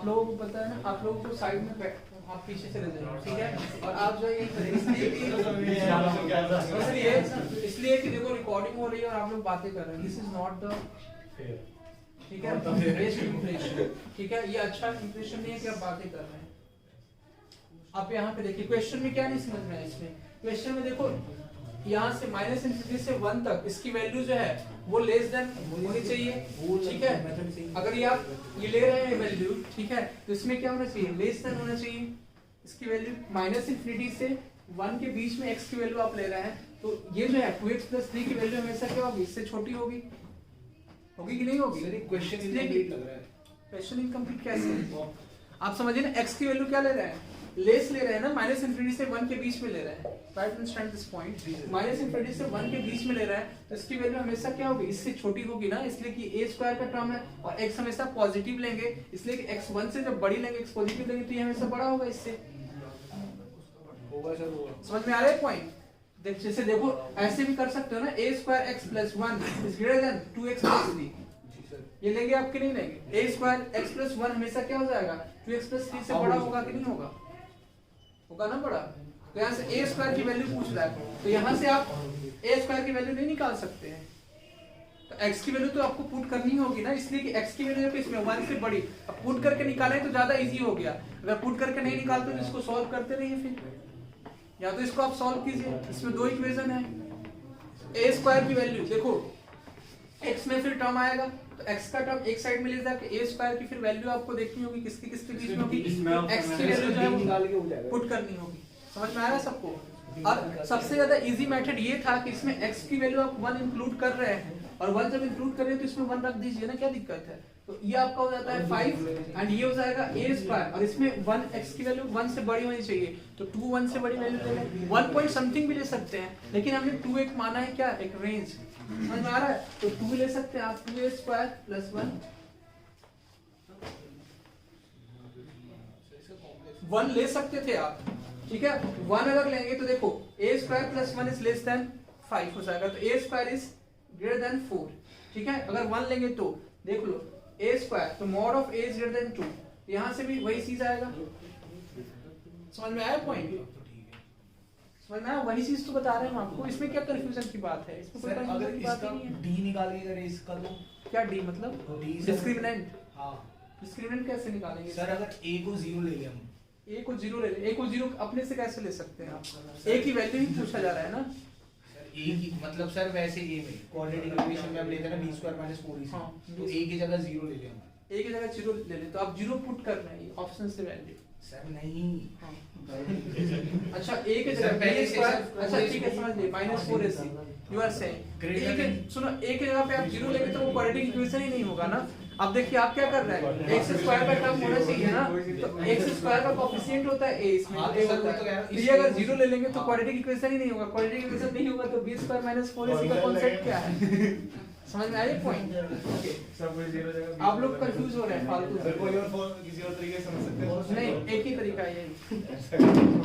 आप लोगों को पता है ना, आप लोगों को साइड में आप पीछे चले जाओ, ठीक है, और आप जो है इसलिए कि देखो रिकॉर्डिंग हो रही है और आप लोग बातें कर रहे हैं, दिस इज नॉट द ठीक है बेस्ट इंप्रेशन, ठीक है, ये अच्छा इंप्रेशन नहीं है कि आप बातें कर रहे हैं। आप यहाँ पे देखिए क्वेश्चन में क्या नहीं समझ में है, इसमें क्वेश्चन में देखो यहाँ से माइनस इनफिनिटी से 1 तक इसकी वैल्यू जो है वो लेस देन होनी चाहिए, ठीक है। अगर ये आप ये ले रहे हैं वैल्यू, ठीक है, तो इसमें क्या होना चाहिए, लेस देन होना चाहिए इसकी वैल्यू। माइनस इनफिनिटी से 1 के बीच में x की वैल्यू आप ले रहे हैं, तो ये जो है 2x + 3 की वैल्यू हमेशा क्या होगी, इससे छोटी होगी, होगी कि नहीं होगी? क्वेश्चन इनकम्प्लीट लग रहा है। क्वेश्चन इनकम्प्लीट कैसे? आप समझिए ना, x की वैल्यू क्या ले रहे हैं, लेस ले रहे हैं ना, माइनस इनफिनिटी से 1 के बीच में ले रहे हैं, right, understand this point. Minus infinity से 1 के बीच में ले रहे हैं तो इसकी वैल्यू हमेशा क्या होगी, इससे छोटी होगी ना, इसलिए कि a² का टर्म है और x हमेशा पॉजिटिव लेंगे, इसलिए कि x 1 से जब बड़ी लेंगे, x पॉजिटिव लेंगे तो ये हमेशा बड़ा होगा इससे, होगा सर, होगा। समझ में आ रहा है पॉइंट? जैसे देखो ऐसे भी कर सकते हो ना, a² x + 1 is greater than 2x + 3, ये लेंगे आप कि नहीं लेंगे? a² x + 1 हमेशा क्या हो जाएगा, 2x + 3 से बड़ा होगा कि नहीं होगा, होगा ना बड़ा। तो यहाँ से a² की वैल्यू पूछ रहा है, तो यहाँ से आप a² की वैल्यू नहीं निकाल सकते हैं, तो x की वैल्यू तो आपको पुट करनी होगी ना, इसलिए कि x की वैल्यू है इसमें 1 से बड़ी, अब पुट करके निकालें तो ज्यादा इजी हो गया। अगर पुट करके नहीं निकालते तो इसको सॉल्व करते रहिए, फिर या तो इसको आप सॉल्व कीजिए, इसमें 2 इक्वेशन है। a² की वैल्यू देखो x में फिर टर्म आएगा, तो x का टर्म एक साइड में ले जाके a² की फिर वैल्यू आपको देखनी होगी किसके किसके बीच में होगी, x की वैल्यू जो है वो पुट करनी होगी। समझ में आ रहा है सबको? और सबसे ज्यादा इजी मेथड ये था कि इसमें x की वैल्यू आप 1 इंक्लूड कर रहे हैं, और 1 जब इंक्लूड कर रहे हैं तो इसमें 1 रख दीजिए ना, क्या दिक्कत है। तो ये आपका हो जाता है 5 एंड ये हो जाएगा a², और इसमें 1 x की वैल्यू 1 से बड़ी होनी चाहिए, तो 2 1 से बड़ी वैल्यू ले लें, 1 पॉइंट समथिंग भी ले सकते हैं, लेकिन हमने 2 एक माना है, क्या एक रेंज, समझ में आ रहा है? तो 2 ले सकते हैं आप, 2a² + 1 ले सकते थे आप, ठीक है। 1 अगर लेंगे तो देखो a² + 1 इज लेस देन 5 हो जाएगा, तो a² इज ग्रेटर देन 4, ठीक है। अगर 1 लेंगे तो देख लो a², तो mod of a is greater than 2, यहां से भी वही चीज आएगा। समझ में आया पॉइंट? समझ में आया? वही चीज तो बता रहे हैं हम आपको, इसमें क्या कंफ्यूजन की बात है, इसमें कोई कंफ्यूजन की बात नहीं है। d निकालिएगा इसका, तो क्या d मतलब? डिस्क्रिमिनेंट। हां, डिस्क्रिमिनेंट कैसे निकालेंगे सर? अगर a को 0 ले लें हम, a को 0 ले लें, a को 0 अपने से कैसे ले सकते हैं आप, a की वैल्यू ही पूछा जा रहा है ना। a की मतलब सर वैसे a में क्वाड्रेटिक इक्वेशन में हम लेते हैं ना b² - 4ac, हाँ, तो a की जगह 0 ले लें हम, a की जगह 0 ले लें, तो आप 0 पुट कर रहे हैं ऑप्शन से वैल्यू। सर नहीं, अच्छा a की जगह a², अच्छा ठीक है समझ लिए, -4ac यू आर सेइंग, सुनो a की जगह पे आप 0 लेंगे तो वो क्वाड्रेटिक इक्वेशन ही नहीं होगा ना। अब देखिए आप क्या कर रहे हैं, x² का टर्म होना चाहिए ना, तो x² का कोएफिशिएंट होता है a, इसमें a होता है, ये अगर 0 ले लेंगे तो क्वाड्रेटिक इक्वेशन ही नहीं होगा, क्वाड्रेटिक इक्वेशन नहीं होगा तो b² - 4ac का कांसेप्ट क्या है? समझ में आया पॉइंट? ओके, सब कोई 0 जगह आप लोग कंफ्यूज हो रहे हैं फालतू से। कोई और किसी और तरीके से समझ सकते हैं? नहीं, एक ही तरीका है ये।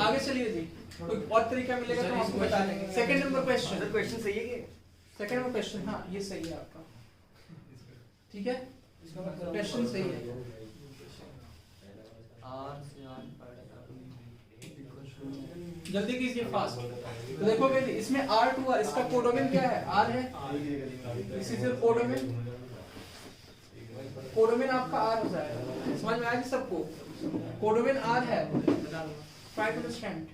आगे चलिए जी, कोई और तरीका मिलेगा तो हम आपको बता देंगे। सेकंड नंबर क्वेश्चन, क्वेश्चन सही है कि सेकंड नंबर क्वेश्चन, हाँ ये सही है आपका, ठीक है, क्वेश्चन सही है। जल्दी कीजिए फास्ट। तो देखोगे इसमें R2 इसका कोडोमेन क्या है, R है, इसी से कोडोमेन, कोडोमेन आपका R हो जाएगा। समझ में आया कि सबको? कोडोमेन R है, ट्राई टू अंडरस्टैंड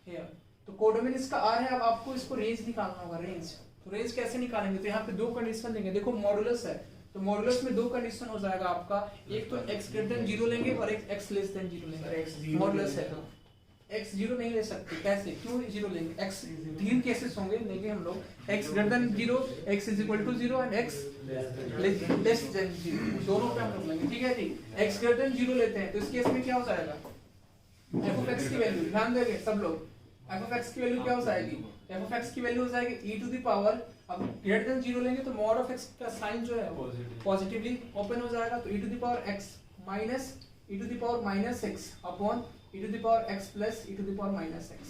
हियर। तो कोडोमेन इसका R है, अब आपको इसको रेंज निकालना होगा, रेंज। तो रेंज कैसे निकालेंगे, तो यहाँ पे 2 कंडीशन लेंगे, देखो मॉडुलस है, तो मॉडुलस में 2 कंडीशन हो जाएगा आपका, एक तो x ग्रेटर देन 0 लेंगे और एक x लेस देन 0 लेंगे। मॉडुलस है तो x 0 नहीं ले सकते, कैसे, क्यों 0 लेंगे? x 3 केसेस होंगे, लेंगे हम लोग x greater than 0, x is equal to 0 and x less than 0, दोनों पे हम लोग लेंगे, ठीक है जी। x ग्रेटर देन 0 लेते हैं तो इस केस में क्या हो जाएगा, f ऑफ x की वैल्यू, ध्यान देंगे सब लोग, f ऑफ x की वैल्यू क्या हो जाएगी, f ऑफ x की वैल्यू हो जाएगी e टू द पावर, अब ग्रेटर देन 0 लेंगे तो मॉड ऑफ x का साइन जो है पॉजिटिवली ओपन हो जाएगा, तो e to the power x minus e to the power minus x upon e to the power x plus e to the power minus x।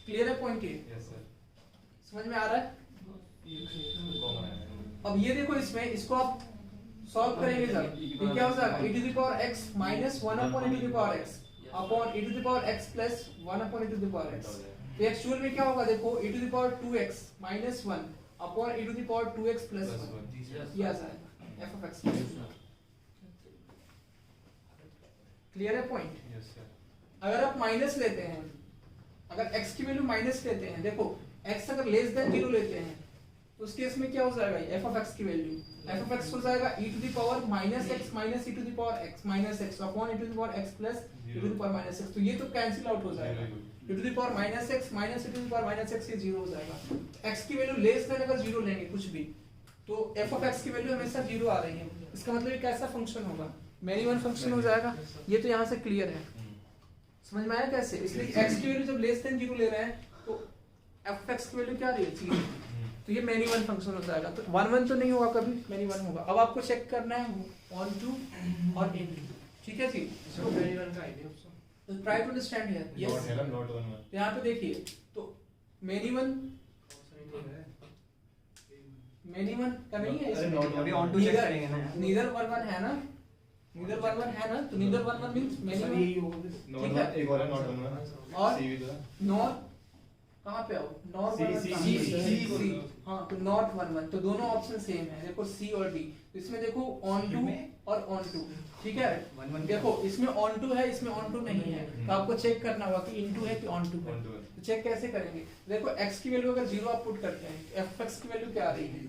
Clear है point ये? Yes sir. समझ में आ रहा है? अब ये देखो इसमें, इसको आप सॉल्व करेंगे जब ये क्या हो जाएगा e to the power x minus 1 upon e to the power x upon e to the power x plus 1 upon e to the power x। तो एक्चुअल में क्या होगा देखो e to the power 2x minus 1 upon e to the power 2x plus 1 ये आ जाएगा f of x। Clear है point? Yes sir. अगर आप माइनस लेते हैं, अगर x की वैल्यू माइनस लेते हैं, देखो x अगर लेस देन 0 लेते हैं तो उस केस में क्या हो जाएगा f of x की वैल्यू f of x हो जाएगा e to the power minus x minus e to the power x minus x upon e to the power x plus e to the power minus x। तो ये तो cancel out हो जाएगा, e to the power minus x minus e to the power minus x ये 0 हो जाएगा। x की value less then अगर 0 लेंगे कुछ भी तो f of x की वैल्यू हमेशा 0 आ रही है, इसका मतलब ये कैसा फंक्शन होगा, मेनी वन फंक्शन हो जाएगा। ये तो यहाँ से क्लियर है, समझ में आया कैसे? इसलिए x की वैल्यू जब लेस देन 0 ले रहे हैं तो f of x की वैल्यू क्या आ रही है 0, तो ये मेनी वन फंक्शन हो जाएगा। तो 1 1 तो नहीं होगा कभी, मेनी वन होगा। अब आपको चेक करना है ऑन टू और इन टू, ठीक है जी? इसको मेनी वन का आईडिया तो try to understand here. Not है ना, नॉट 1 1। यहाँ पे देखिए तो मेनी वन का नहीं है अरे नॉट अभी ऑन टू चेक करेंगे ना। नीदर 1 1 है ना, नीदर 1 1 है ना, तो neither 1 1 means many one. Not एक और है नॉट 1 1 और सी भी था। नॉर कहाँ पे आओ, नॉर सी हाँ, तो नॉट 1 1, तो दोनों ऑप्शन सेम है। देखो सी और डी, तो इसमें देखो ऑन टू और ऑन टू, ठीक है? देखो इसमें ऑन टू है, इसमें ऑन टू नहीं है, तो आपको चेक करना होगा कि इन टू है कि ऑन टू है। तो चेक कैसे करेंगे? देखो x की वैल्यू अगर 0 आप पुट करते हैं तो f of x की वैल्यू क्या आ रही है,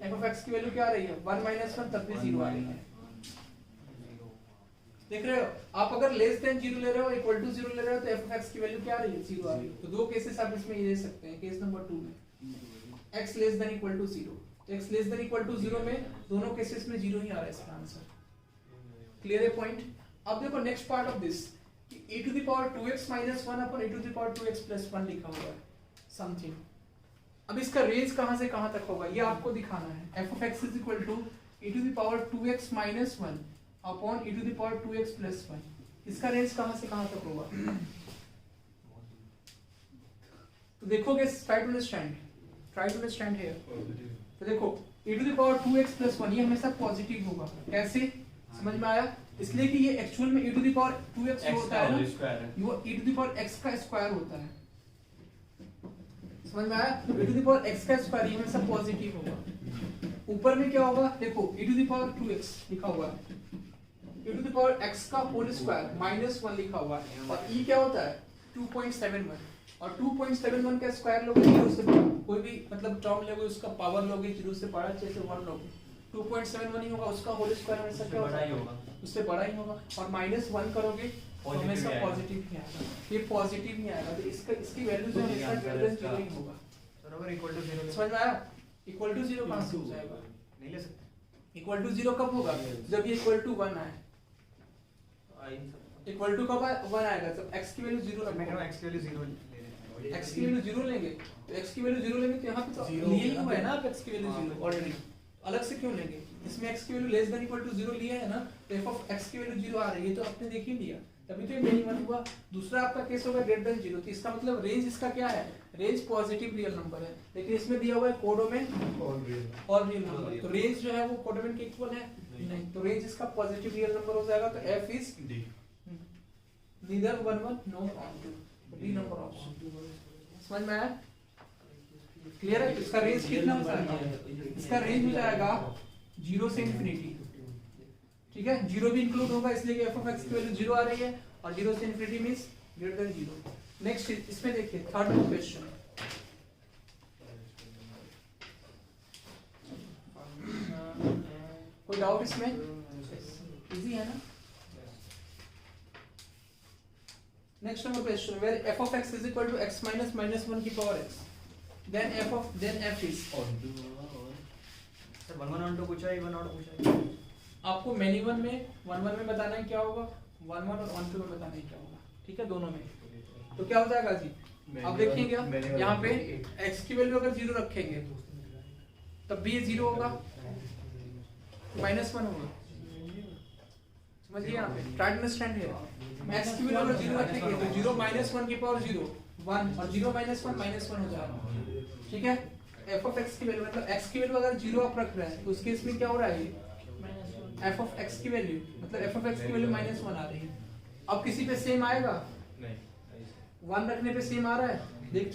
f of x की वैल्यू क्या आ रही है 1 - 1 तब भी 0 आ रही है। देख रहे हो आप, अगर लेस देन 0 ले रहे हो इक्वल टू 0 ले रहे हो तो f of x की वैल्यू क्या आ रही है 0 आ रही है। तो दो केसेस आप इसमें ये ले सकते हैं। केस नंबर 2 में x less than equal to 0, तो x less than equal to 0 में दोनों केसेस में 0 ही आ रहा है इसका आंसर। क्लियर है पॉइंट? अब देखो next part of this e to the power 2x - 1 upon e to the power 2x + 1 लिखा हुआ है समथिंग। अब इसका रेंज कहां से कहां तक होगा ये आपको दिखाना है। f of x = e to the power 2x - 1 upon e to the power 2x + 1, इसका रेंज कहां से कहां तक होगा? तो देखोगे, ट्राई टू अंडरस्टैंड हियर। तो देखो e to the power 2x + 1 ये हमेशा पॉजिटिव होगा। कैसे, समझ में आया? इसलिए कि ये एक्चुअल में e to the power 2x होता है ना, वो e to the power x का स्क्वायर होता है। समझ में आया? e to the power x का स्क्वायर ये हमेशा पॉजिटिव होगा। ऊपर में क्या होगा देखो, e to the power 2x लिखा हुआ है, e to the power x का होल स्क्वायर -1 लिखा हुआ है, और e क्या होता है 2.71, और 2.71 का स्क्वायर लोगे 0 से बड़ा, कोई भी मतलब टर्म लोगे उसका पावर लोगे 0 से बड़ा, जैसे 1 लोगे 2.71 ही होगा, उसका होल स्क्वायर हमेशा क्या होता है उससे बड़ा ही होगा, और -1 करोगे तो हमेशा पॉजिटिव ही आएगा। ये पॉजिटिव ही आएगा, तो इसका इसकी वैल्यू जो हमेशा ग्रेटर 0 ही होगा। बराबर इक्वल टू 0 समझ में आया? इक्वल टू 0 कहां से हो जाएगा? नहीं ले सकते। इक्वल टू 0 कब होगा? जब ये इक्वल टू 1 आए। इक्वल टू कब 1 आएगा? जब x की वैल्यू 0 मैं कह रहा रखोगे। हूं x की वैल्यू 0 ले रहे हैं। x की वैल्यू 0 लेंगे, तो x की वैल्यू 0 लेंगे तो यहाँ पे तो लिए ही हुआ है ना आप x की वैल्यू 0 ऑलरेडी, अलग से क्यों लेंगे? इसमें x की value less than equal to 0 लिया है ना, तो f of x की वैल्यू 0 आ रही है, तो आपने देख ही लिया, तभी तो ये मेनी वन हुआ। दूसरा आपका केस होगा ग्रेटर देन 0, तो इसका मतलब रेंज इसका क्या है? रेंज पॉजिटिव रियल नंबर है, लेकिन इसमें दिया हुआ है कोडोमेन और रियल नंबर, तो रेंज जो है वो कोडोमेन के इक्वल है नहीं, तो रेंज इसका पॉजिटिव रियल नंबर हो जाएगा। तो f is neither 1 1 no onto, D number option. समझ में आया? क्लियर है? इसका रेंज कितना हो जाएगा? इसका रेंज हो जाएगा 0 से इंफिनिटी, ठीक है? 0 भी इंक्लूड होगा, इसलिए कि f of x की वैल्यू 0 आ रही है, और 0 से infinity means greater than 0। Next इसमें देखिए थर्ड क्वेश्चन, कोई डाउट इसमें? इजी है ना? Next number question, where f of x is equal to x minus -1 की power x, then f is sir 1 1 on 2 पूछा है, 1 और पूछा है। आपको मेनी वन में 1 1 में बताना है क्या होगा, 1 1 और ऑन टू में बताना है क्या होगा, ठीक है? दोनों में तो क्या हो जाएगा जी? अब देखिएगा यहाँ पे x की वैल्यू अगर 0 रखेंगे तब भी ये 0 होगा, -1 होगा। समझिए यहाँ पे, try to understand here. x की वैल्यू अगर 0 रखेंगे तो 0 -1 की पावर 0 1, और 0 - 1 -1 हो जाएगा, ठीक है? f of x की वैल्यू मतलब x की वैल्यू अगर 0 आप रख रहे हैं तो उस केस में क्या हो रहा है? एफ ऑफ एक्स की वैल्यू, मतलब एफ ऑफ एक्स की वैल्यू -1 आ रही है। अब किसी पे सेम आएगा? नहीं 1 रखने पे सेम आ रहा है, देख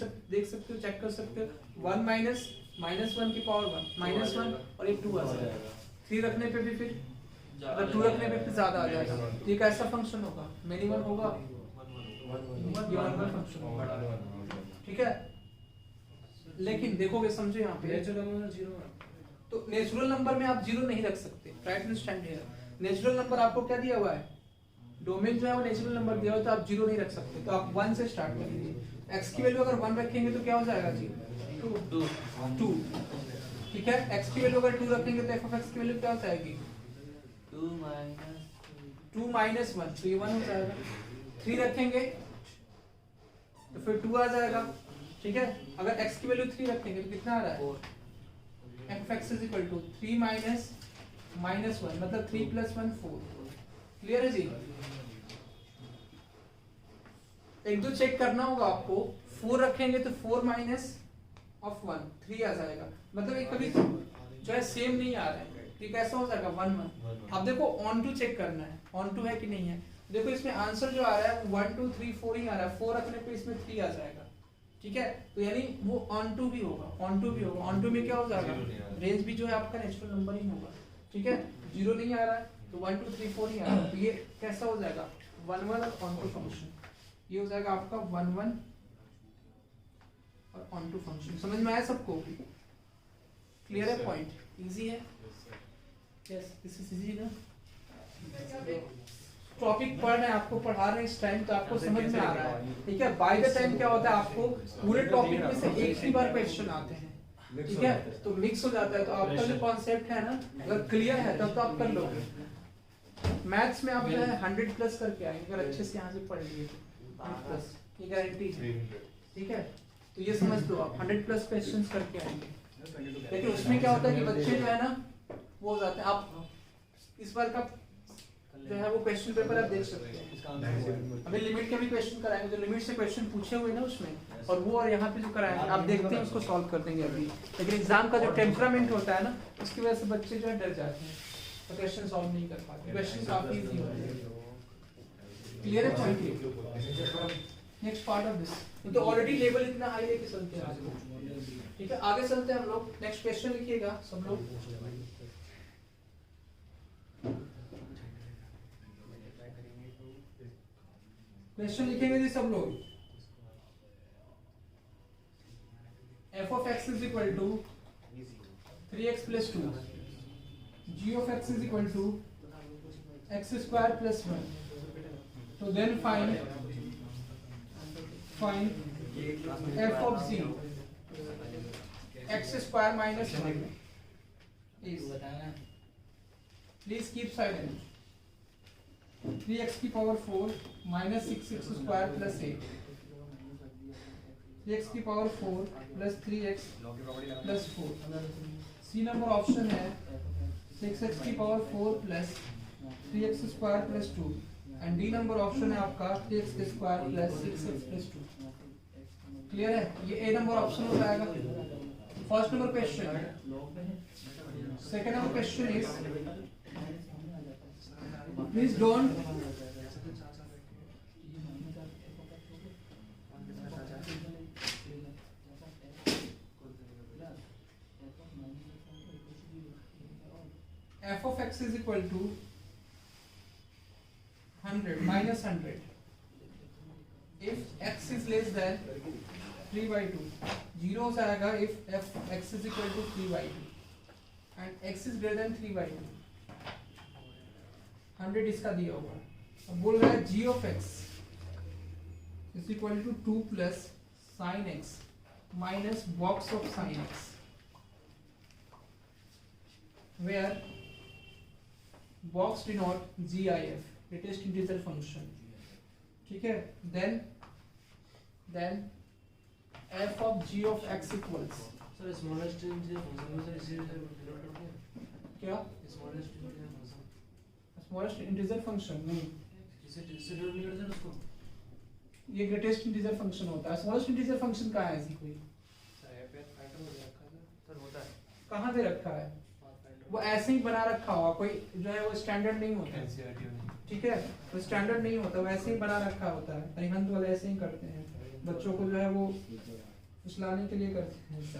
सकते हो, चेक कर सकते हो। 1 माइनस -1 की पावर 1 -1 और ये 2 आ जाएगा। 3 रखने पे भी फिर, अगर 2 रखने पे फिर ज्यादा आ जाएगा। तो ये कैसा फंक्शन होगा? मिनिमम होगा, ये 1 फंक्शन होगा, ठीक है। लेकिन देखोगे, समझो यहाँ पे तो नेचुरल नंबर में आप 0 नहीं रख सकते, right understand here. Natural number आपको क्या दिया हुआ है? डोमेन जो है वो नेचुरल नंबर दिया हुआ है, तो आप 0 नहीं रख सकते, तो आप 1 से स्टार्ट कर लीजिए। x की वैल्यू अगर 1 रखेंगे तो क्या हो जाएगा जी? 2, ठीक है। x की वैल्यू अगर 2 रखेंगे तो f ऑफ x की वैल्यू क्या हो जाएगी? 2 माइनस 1, तो ये 1 हो जाएगा। 3 रखेंगे तो फिर 2 आ जाएगा, ठीक है। अगर x की वैल्यू 3 रखेंगे तो कितना आ रहा है? f of x is equal to 3 minus -1, मतलब 3 plus 1 4। क्लियर है जी? एक दो चेक करना होगा आपको। 4 रखेंगे तो 4 माइनस ऑफ 1 3 आ जाएगा, मतलब एक कभी जो है सेम नहीं आ रहा है, ठीक कैसा हो जाएगा? 1 1। अब देखो ऑन टू चेक करना है, ऑन टू है कि नहीं है। देखो इसमें आंसर जो आ रहा है 1 2 3 4 ही आ रहा है, 4 रखने पे इसमें 3 आ जाएगा, ठीक है। तो यानी वो ऑन टू भी होगा, ऑन टू भी होगा। ऑन टू में क्या हो जाएगा? रेंज भी जो है आपका नेचुरल नंबर ही होगा, ठीक है। 0 नहीं आ रहा है तो 1 2 3 4 ही आ रहा है, तो ये कैसा हो जाएगा? 1 1 और ऑन टू फंक्शन। ये हो जाएगा आपका 1 1 और ऑन टू फंक्शन। समझ में आया सबको? क्लियर है पॉइंट? इजी है? यस, दिस इज इजी ना। टॉपिक पढ़ रहे हैं, आपको पढ़ा रहे हैं इस टाइम, तो आपको समझ में आ रहा है, ठीक है। बाय द टाइम क्या होता है, आपको पूरे टॉपिक में से एक ही बार क्वेश्चन आते हैं, ठीक है, तो मिक्स हो जाता है। तो आपका जो कॉन्सेप्ट है ना, अगर क्लियर है तब तो आप कर लोगे। मैथ्स में आप जो है 100 प्लस करके आएंगे अगर अच्छे से यहाँ से पढ़ लिए, 100 प्लस की गारंटी है, ठीक है। तो ये समझ लो आप 100 प्लस क्वेश्चंस करके आएंगे। लेकिन उसमें क्या होता है कि बच्चे जो है ना वो हो जाते हैं। आप इस बार का जो है वो क्वेश्चन पेपर आप देख सकते हैं। अभी लिमिट के भी क्वेश्चन कराएंगे, जो लिमिट से क्वेश्चन पूछे हुए ना उसमें, और वो और यहाँ पे जो कराएंगे आप देखते हैं, उसको सॉल्व कर देंगे अभी। लेकिन एग्जाम का जो टेम्परामेंट होता है ना, उसकी वजह से बच्चे जो है डर जाते हैं, तो क्वेश्चन सॉल्व नहीं कर पाते। क्वेश्चन काफी इजी होते हैं। क्लियर है point? Next part of this तो ऑलरेडी लेवल इतना हाई लेके चलते हैं आज, ठीक है। आगे चलते हैं हम लोग। नेक्स्ट क्वेश्चन लिखिएगा सब लोग। क्वेश्चन लिखेंगे जी सब लोग। f of x is equal to 3x plus 2, g of x is equal to x square plus 1. So then find f of z, x square minus 1 is, please keep silent, 3x की power 4 minus 6x square plus 8, 3x की power 4 plus 3x plus 4। C number option है 6x की power 4 plus 3x square plus 2, and D number option है आपका 3x square plus 6x plus 2। Clear है? ये ए number option हो जाएगा। First number question. Second number question is, please don't f of x is equal to 100 minus 100 if x is less than 3/2। 0 हो जाएगा if f x is equal to 3/2 and x is greater than 3/2। 100 इसका दिया हुआ है। अब बोल रहा है g of x is equal to 2 plus sin x minus box of sin x where box denote GIF, greatest integer function, ठीक है। then f of g of x equals, sir smallest integer function sir इसे denote करते हैं क्या? Smallest integer function, smallest integer function नहीं, इसे denote नहीं करते उसको, ये ग्रेटेस्ट इंटीजर फंक्शन होता है। स्मॉलेस्ट इंटीजर फंक्शन कहाँ है? ऐसी कोई सर एफ फाइंड हो रखा है सर, होता है कहाँ दे रखा है? फाइंड वो ऐसे ही बना रखा होगा, कोई जो है वो स्टैंडर्ड नहीं होता है, ठीक है, वो स्टैंडर्ड नहीं होता, वैसे ही बना रखा होता है। अरिहंत वाले ऐसे ही करते हैं, बच्चों को जो है वो फुसलाने के लिए करते हैं ऐसा,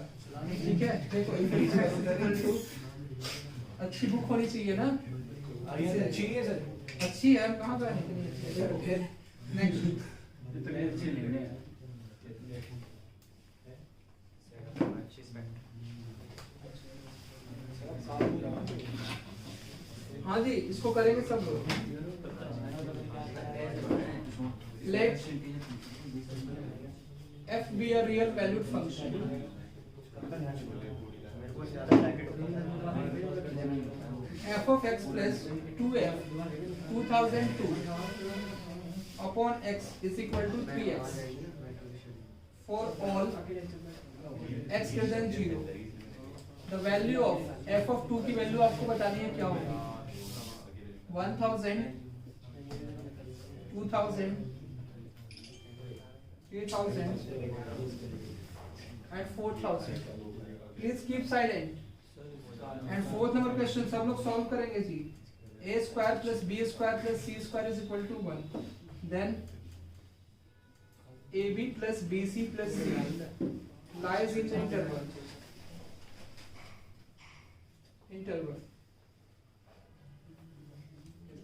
ठीक है। देखो अच्छी बुक होनी चाहिए ना, अच्छी नहीं है सर, अच्छी है, कहाँ पे फिर नेक्स्ट अच्छी स्पेक्ट। हाँ जी, इसको करेंगे सब लोग। लेट f be a real valued function मेरे को ज्यादा टैकेट f of x plus 2f 2002 upon x is equal to 3x for all x greater than 0। the value of f of 2 की वैल्यू आपको बतानी है क्या होगी, 1000 2000 3000 and 4000। Please keep silent। And fourth number question सब लोग solve करेंगे जी। a square plus b square plus c square is equal to 1। Then ab plus bc plus c lies in the interval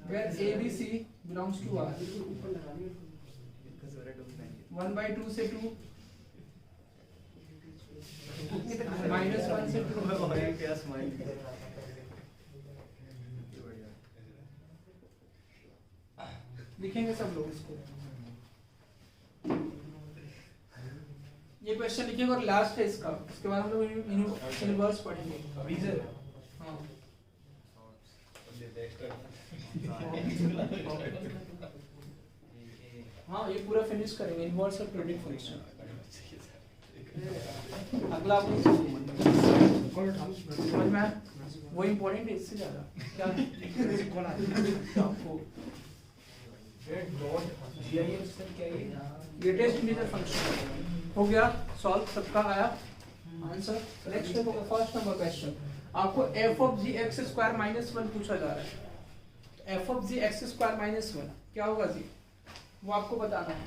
where abc belongs to R। 1/2 से 2 -1 से 2 क्या smile. लिखेंगे सब लोग इसको। ये क्वेश्चन लिखेंगे और लास्ट है इसका, उसके बाद हम लोग यूनिवर्स पढ़ेंगे। हाँ हाँ, ये पूरा फिनिश करेंगे, इनवर्स और प्रिडिक्ट फंक्शन। अगला आपको समझ में आया? वो इम्पोर्टेंट है इससे ज्यादा क्या आपको ग्रेटेस्ट इंटीजर फंक्शन हो गया सॉल्व, सबका आया आंसर। नेक्स्ट देखो फर्स्ट नंबर क्वेश्चन, आपको f of g x square minus 1 पूछा जा रहा है। f of g x square minus 1 क्या होगा जी, वो आपको बताना है।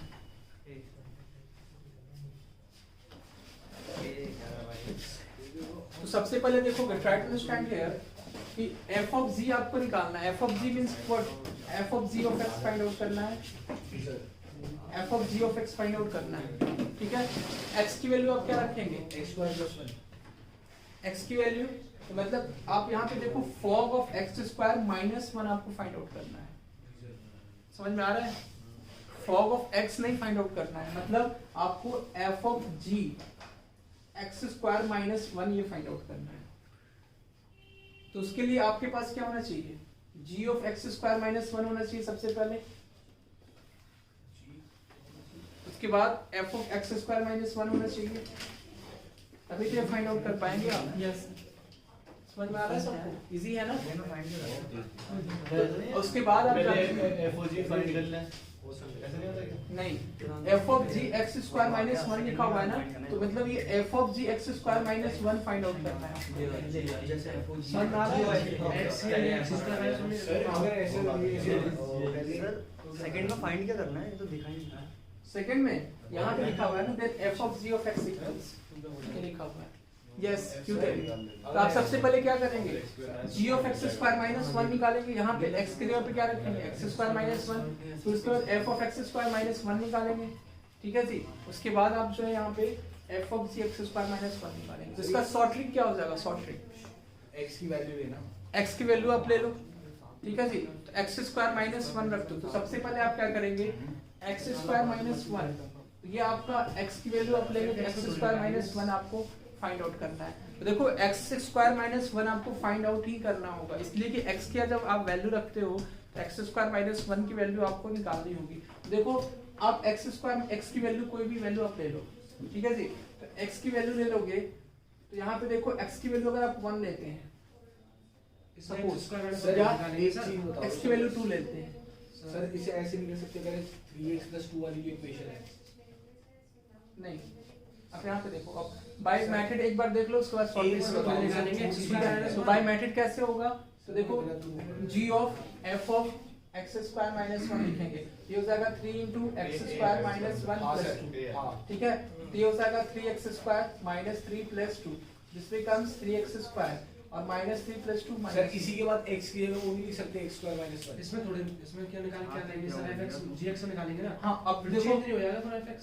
तो सबसे पहले देखोगे, ट्राई टू अंडरस्टैंड हियर कि f of g आपको निकालना है। f of g means what, f of g of x find out करना है, f of g of x find out करना है, ठीक है। x की वैल्यू आप क्या रखेंगे, x स्क्वायर प्लस 1। x की वैल्यू तो मतलब आप यहाँ पे देखो fog of x square minus 1 आपको फाइंड आउट करना है, समझ में आ रहा है। fog of x नहीं फाइंड आउट करना है, मतलब आपको f of g x square minus 1 ये फाइंड आउट करना है। तो उसके लिए आपके पास क्या होना चाहिए, g of x square minus 1 होना चाहिए सबसे पहले, उसके बाद f of x square minus 1 होना चाहिए, तभी तो फाइंड आउट कर पाएंगे आप। यस, समझ में आ रहा है सबको, इजी है ना। उसके बाद आप नहीं f of g x square minus 1 लिखा हुआ है ना, तो मतलब ये f of g x square minus 1 find out करना है। समझ में आ रहा है? सेकंड में फाइंड क्या करना है, ये तो दिखा ही नहीं। सेकंड में यहाँ पे लिखा हुआ है ना, that f of g of x equals, ये लिखा हुआ है। यस, क्यों करेंगे? तो आप सबसे पहले क्या करेंगे, g of x square minus 1 निकालेंगे, यहाँ पे x की जगह पे क्या रखेंगे, x स्क्वायर माइनस 1, फिर उसके बाद f of x square minus 1 निकालेंगे, ठीक है जी। उसके बाद आप जो है यहाँ पे f of g x square minus 1 निकालेंगे। तो इसका शॉर्ट ट्रिक क्या हो जाएगा, शॉर्ट ट्रिक x की वैल्यू लेना, x की वैल्यू आप ले लो, ठीक है जी। तो x स्क्वायर माइनस 1 रख दो। तो सबसे पहले आप क्या करेंगे, x स्क्वायर माइनस 1, ये आपका x की वैल्यू आप लेंगे, तो x स्क्वायर माइनस 1 आपको फाइंड आउट करना है। तो देखो x स्क्वायर माइनस 1 आपको फाइंड आउट ही करना होगा, इसलिए कि x की जब आप वैल्यू रखते हो तो x स्क्वायर माइनस 1 की वैल्यू आपको निकालनी होगी। देखो आप x स्क्वायर, x की वैल्यू कोई भी वैल्यू आप ले लो, ठीक है जी। तो x की वैल्यू ले लोगे, तो यहाँ पे देखो x की वैल्यू अगर आप 1 लेते हैं, सपोज x की वैल्यू 2 लेते हैं, सर इसे ऐसे नहीं कर सकते, अगर 3x + 2 वाली जो इक्वेशन है, नहीं अब यहाँ पे देखो, अब बाय मेथड एक बार देख लो, उसके बाद सॉल्व इसमें निकालेंगे, तो बाय मेथड कैसे होगा, तो देखो g of f of x square minus 1 लिखेंगे, ये हो जाएगा 3 into x square minus 1 plus 2, ठीक है, तो ये हो जाएगा 3x square minus 3 plus 2, this becomes 3x square और माइनस 3 प्लस 2 सर माइनस इसी के बाद x की जगह वो नहीं लिख सकते x स्क्वायर माइनस 1। इसमें थोड़े, इसमें क्या निकालेंगे, क्या लेंगे सर, fx gx में निकालेंगे ना। हाँ, अब फिर देखो चेंज नहीं हो जाएगा थोड़ा fx,